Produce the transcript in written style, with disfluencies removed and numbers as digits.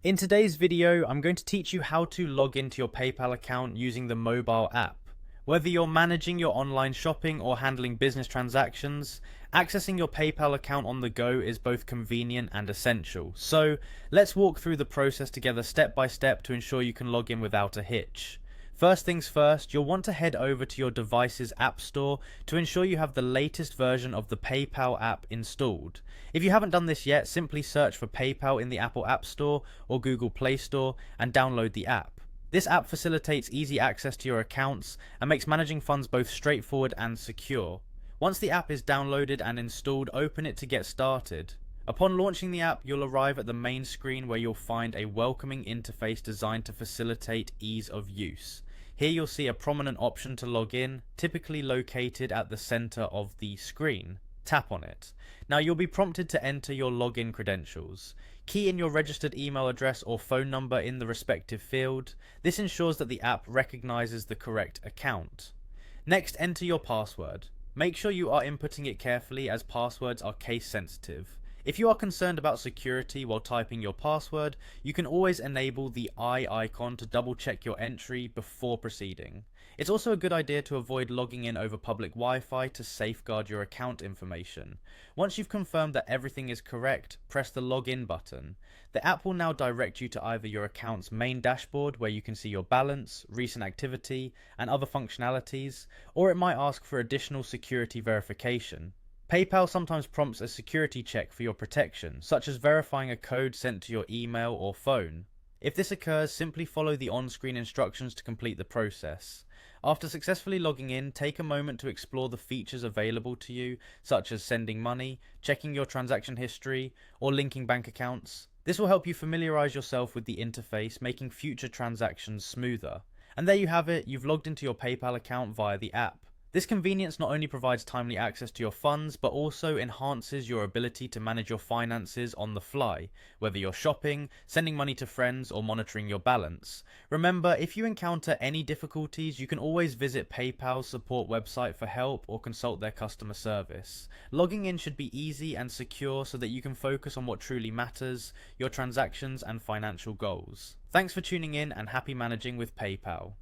In today's video, I'm going to teach you how to log into your PayPal account using the mobile app. Whether you're managing your online shopping or handling business transactions, accessing your PayPal account on the go is both convenient and essential. So let's walk through the process together step by step to ensure you can log in without a hitch. First things first, you'll want to head over to your device's app store to ensure you have the latest version of the PayPal app installed. If you haven't done this yet, simply search for PayPal in the Apple App Store or Google Play Store and download the app. This app facilitates easy access to your accounts and makes managing funds both straightforward and secure. Once the app is downloaded and installed, open it to get started. Upon launching the app, you'll arrive at the main screen where you'll find a welcoming interface designed to facilitate ease of use. Here you'll see a prominent option to log in, typically located at the center of the screen. Tap on it. Now you'll be prompted to enter your login credentials. Key in your registered email address or phone number in the respective field. This ensures that the app recognizes the correct account. Next, enter your password. Make sure you are inputting it carefully as passwords are case sensitive. If you are concerned about security while typing your password, you can always enable the eye icon to double check your entry before proceeding. It's also a good idea to avoid logging in over public Wi-Fi to safeguard your account information. Once you've confirmed that everything is correct, press the login button. The app will now direct you to either your account's main dashboard where you can see your balance, recent activity, and other functionalities, or it might ask for additional security verification. PayPal sometimes prompts a security check for your protection, such as verifying a code sent to your email or phone. If this occurs, simply follow the on-screen instructions to complete the process. After successfully logging in, take a moment to explore the features available to you, such as sending money, checking your transaction history, or linking bank accounts. This will help you familiarize yourself with the interface, making future transactions smoother. And there you have it, you've logged into your PayPal account via the app. This convenience not only provides timely access to your funds, but also enhances your ability to manage your finances on the fly, whether you're shopping, sending money to friends, or monitoring your balance. Remember, if you encounter any difficulties, you can always visit PayPal's support website for help or consult their customer service. Logging in should be easy and secure so that you can focus on what truly matters, your transactions and financial goals. Thanks for tuning in and happy managing with PayPal.